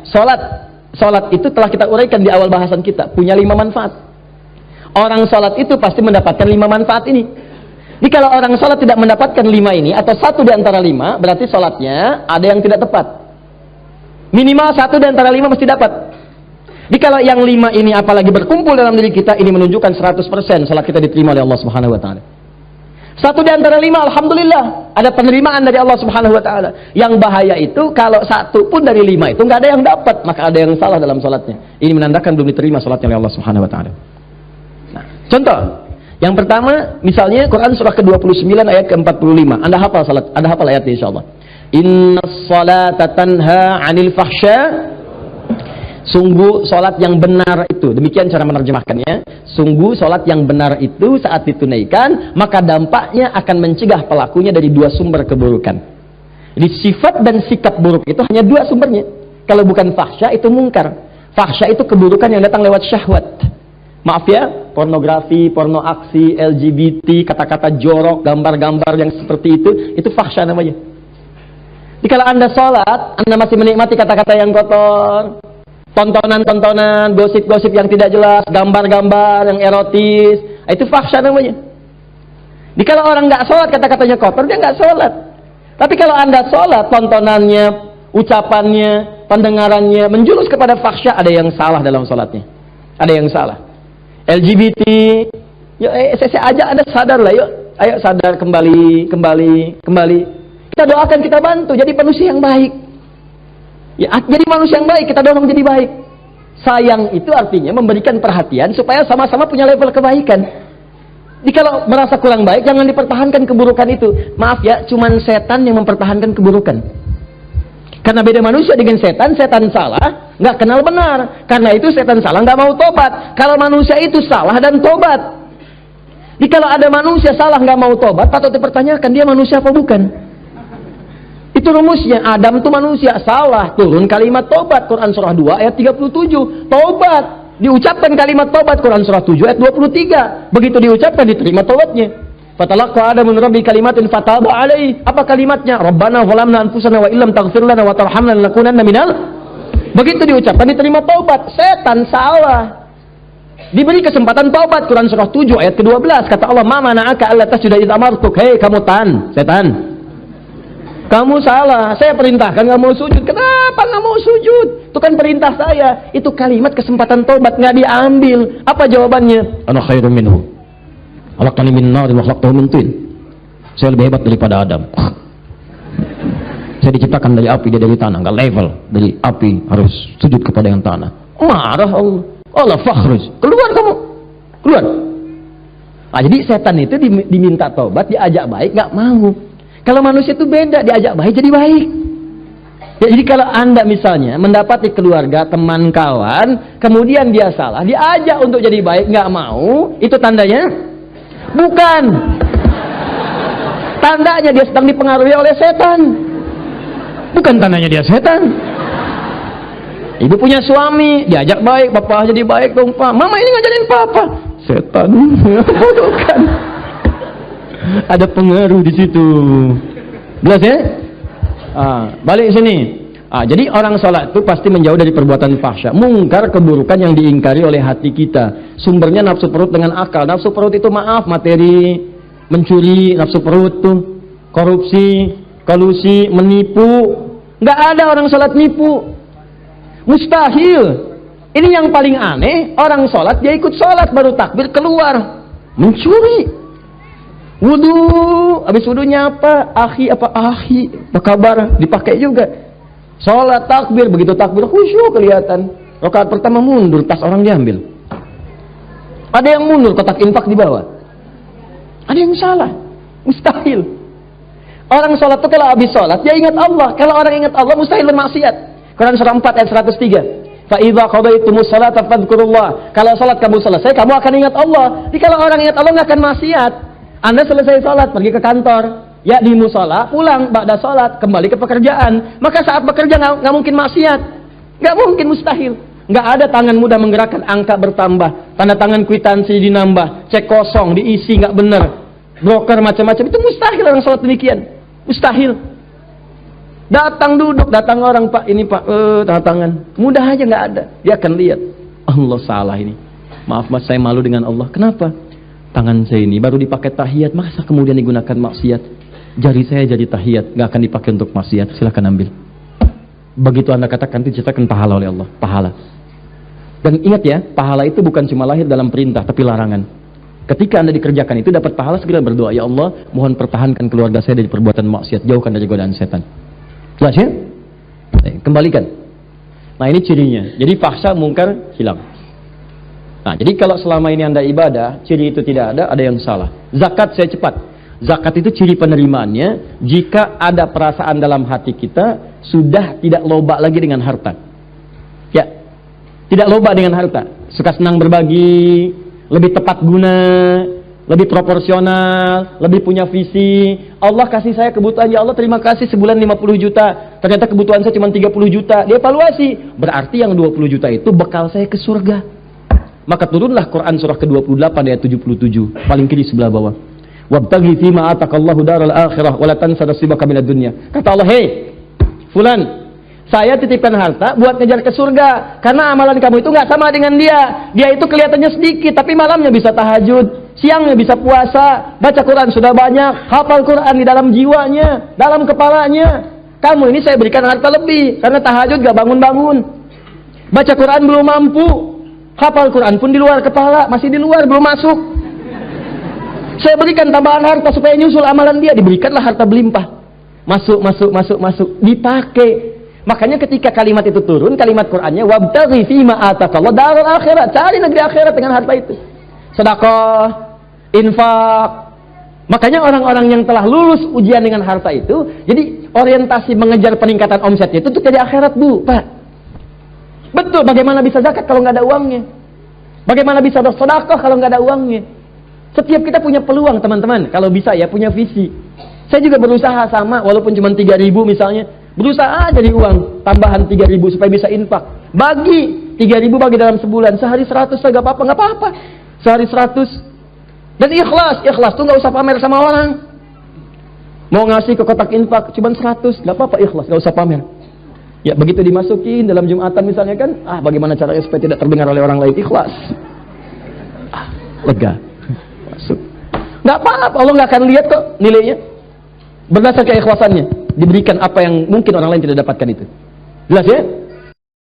Sholat itu telah kita uraikan di awal bahasan kita, punya 5 manfaat. Orang sholat itu pasti mendapatkan 5 manfaat ini. Jadi kalau orang sholat tidak mendapatkan 5 ini, atau 1 di antara 5, berarti sholatnya ada yang tidak tepat. Minimal 1 di antara 5 mesti dapat. Jadi kalau yang 5 ini apalagi berkumpul dalam diri kita, ini menunjukkan 100% sholat kita diterima oleh Allah Subhanahu wa taala. 1 di antara 5, alhamdulillah, ada penerimaan dari Allah Subhanahu wa taala. Yang bahaya itu kalau 1 pun dari 5 itu nggak ada yang dapat, maka ada yang salah dalam sholatnya. Ini menandakan belum diterima sholatnya oleh Allah Subhanahu wa taala. Nah, contoh yang pertama, misalnya Quran surah ke-29 ayat ke-45. Anda hafal salat, Anda hafal ayatnya insyaallah. Innas salata tanha 'anil fahsya. Sungguh salat yang benar itu, demikian cara menerjemahkannya. Sungguh salat yang benar itu saat ditunaikan, maka dampaknya akan mencegah pelakunya dari 2 sumber keburukan. Jadi sifat dan sikap buruk itu hanya 2 sumbernya. Kalau bukan fahsya itu mungkar. Fahsya itu keburukan yang datang lewat syahwat. Maaf ya, pornografi, porno aksi, LGBT, kata-kata jorok, gambar-gambar yang seperti itu fahsya namanya. Jadi kalau Anda sholat, Anda masih menikmati kata-kata yang kotor, tontonan-tontonan, gosip-gosip yang tidak jelas, gambar-gambar yang erotis, itu fahsya namanya. Jadi kalau orang nggak sholat, kata-katanya kotor, dia nggak sholat. Tapi kalau Anda sholat, tontonannya, ucapannya, pendengarannya menjurus kepada fahsya, ada yang salah dalam sholatnya. Ada yang salah. LGBT, yuk saya ajak Anda sadar lah, yuk, ayo sadar kembali. Kita doakan, kita bantu jadi manusia yang baik. Ya, jadi manusia yang baik, kita dorong jadi baik. Sayang itu artinya memberikan perhatian supaya sama-sama punya level kebaikan. Jadi kalau merasa kurang baik, jangan dipertahankan keburukan itu. Maaf ya, cuman setan yang mempertahankan keburukan. Karena beda manusia dengan setan salah, nggak kenal benar. Karena itu setan salah, nggak mau tobat. Kalau manusia itu salah dan tobat. Jadi kalau ada manusia salah nggak mau tobat, patut dipertanyakan dia manusia apa bukan? Itu rumusnya. Adam itu manusia salah, turun kalimat tobat. Quran surah 2 ayat 37. Tobat. Diucapkan kalimat tobat. Quran surah 7 ayat 23. Begitu diucapkan diterima tobatnya. Fatalaqa Adam min rabbi kalimatin fataba alaihi. Apa kalimatnya? Rabbana zalamna anfusana wa illam taghfir lana wa tarhamna lanakunanna minal. Begitu diucapkan diterima taubat. Setan salah. Diberi kesempatan taubat. Quran surah 7 ayat ke-12 kata Allah, "Ma mana'aka alla tasjuda idza amartuk." Hei kamu setan. Kamu salah. Saya perintahkan enggak mau sujud. Kenapa enggak mau sujud? Itu kan perintah saya. Itu kalimat kesempatan taubat enggak diambil. Apa jawabannya? Ana khairum minhu. Khalaqtani min nar wa khalaqtahu min tin. Saya lebih hebat daripada Adam. Saya diciptakan dari api, dia dari tanah, enggak level. Dari api harus sujud kepada yang tanah. Marah Allah. Allah fakhruj. Keluar kamu. Keluar. Nah, jadi setan itu diminta taubat, diajak baik enggak mau. Kalau manusia itu beda, diajak baik jadi baik. Ya, jadi kalau Anda misalnya mendapati keluarga, teman, kawan, kemudian dia salah, diajak untuk jadi baik enggak mau, itu tandanya bukan. Tandanya dia sedang dipengaruhi oleh setan. Bukan tandanya dia setan. Ibu punya suami, diajak baik, papa jadi baik dong pak. Mama ini ngajarin papa. Setan. Bukan. Ada pengaruh di situ. Jelas ya? Balik sini. Jadi orang sholat itu pasti menjauh dari perbuatan fahsya, mungkar, keburukan yang diingkari oleh hati kita. Sumbernya nafsu perut dengan akal. Nafsu perut itu maaf, materi, mencuri, nafsu perut tuh, korupsi, kolusi, menipu. Nggak ada orang sholat nipu. Mustahil. Ini yang paling aneh, orang sholat dia ikut sholat baru takbir keluar mencuri. Wudu, habis wudunya apa? Apa kabar? Dipakai juga. Sholat takbir, begitu takbir khusyuk kelihatan. Rakaat pertama mundur, tas orang diambil. Ada yang mundur, kotak infak di bawah. Ada yang salah. Mustahil. Orang sholat itu kalau habis sholat dia ingat Allah. Kalau orang ingat Allah mustahil bermaksiat. Quran surah 4 ayat 103. Fa idza qadaitumus sholata fadhkurullah. Kalau sholat kamu selesai, kamu akan ingat Allah. Jadi kalau orang ingat Allah nggak akan maksiat. Anda selesai sholat, pergi ke kantor, ya di musola, pulang, ba'da sholat, kembali ke pekerjaan. Maka saat bekerja nggak mungkin maksiat, nggak mungkin, mustahil. Nggak ada tangan mudah menggerakkan, angka bertambah, tanda tangan kwitansi dinambah, cek kosong, diisi nggak benar, broker macam-macam, itu mustahil orang sholat demikian, mustahil. Datang duduk, datang orang, Pak, ini Pak, tanda tangan. Mudah aja nggak ada. Dia akan lihat, Allah salah ini. Maaf Mas, saya malu dengan Allah. Kenapa? Tangan saya ini baru dipakai tahiyat, masa kemudian digunakan maksiat? Jari saya jadi tahiyat, nggak akan dipakai untuk maksiat. Silakan ambil. Begitu Anda katakan, itu diceritakan pahala oleh Allah. Pahala. Dan ingat ya, pahala itu bukan cuma lahir dalam perintah, tapi larangan. Ketika Anda dikerjakan itu dapat pahala, segera berdoa, ya Allah, mohon pertahankan keluarga saya dari perbuatan maksiat, jauhkan dari godaan setan. Jelas ya? Kembalikan. Nah ini cirinya. Jadi fahsya mungkar hilang. Nah jadi kalau selama ini Anda ibadah, ciri itu tidak ada yang salah. Zakat saya cepat. Zakat itu ciri penerimaannya jika ada perasaan dalam hati kita sudah tidak loba lagi dengan harta. Ya, tidak loba dengan harta. Suka senang berbagi, lebih tepat guna, lebih proporsional, lebih punya visi. Allah kasih saya kebutuhan, ya Allah terima kasih, sebulan 50 juta. Ternyata kebutuhan saya cuma 30 juta. Dia evaluasi. Berarti yang 20 juta itu bekal saya ke surga. Maka turunlah Quran surah ke-28 ayat 77. Paling kiri sebelah bawah. Wabtaghi fima atakallahu daral akhirah wa la tansa nasibaka minad dunya. Kata Allah, "Hei, fulan, saya titipkan harta buat ngejar ke surga. Karena amalan kamu itu nggak sama dengan dia. Dia itu kelihatannya sedikit, tapi malamnya bisa tahajud. Siangnya bisa puasa, baca Quran sudah banyak, hafal Quran di dalam jiwanya, dalam kepalanya. Kamu ini saya berikan harta lebih, karena tahajud gak bangun-bangun. Baca Quran belum mampu, hafal Quran pun di luar kepala, masih di luar, belum masuk. Saya berikan tambahan harta supaya nyusul amalan dia, diberikanlah harta berlimpah. Masuk, dipakai. Makanya ketika kalimat itu turun, kalimat Qurannya, wabtaghi fima atakallahu daral akhirat, cari negeri akhirat dengan harta itu. Sedekah, infak. Makanya orang-orang yang telah lulus ujian dengan harta itu, jadi orientasi mengejar peningkatan omsetnya itu untuk jadi akhirat, Bu, Pak. Betul, bagaimana bisa zakat kalau nggak ada uangnya? Bagaimana bisa bersedekah kalau nggak ada uangnya? Setiap kita punya peluang, teman-teman, kalau bisa ya punya visi. Saya juga berusaha sama, walaupun cuma 3.000 misalnya, berusaha jadi uang tambahan 3.000 supaya bisa infak. Bagi 3.000 bagi dalam sebulan, sehari 100 nggak apa-apa. Sehari 100. Dan ikhlas tuh nggak usah pamer sama orang. Mau ngasih ke kotak infak cuma 100, nggak apa-apa, ikhlas, nggak usah pamer. Ya begitu dimasukin dalam Jumatan misalnya kan, bagaimana caranya supaya tidak terdengar oleh orang lain, ikhlas. Lega, masuk. Nggak apa-apa, Allah nggak akan lihat kok nilainya. Berdasarkan keikhlasannya diberikan apa yang mungkin orang lain tidak dapatkan itu. Jelas ya?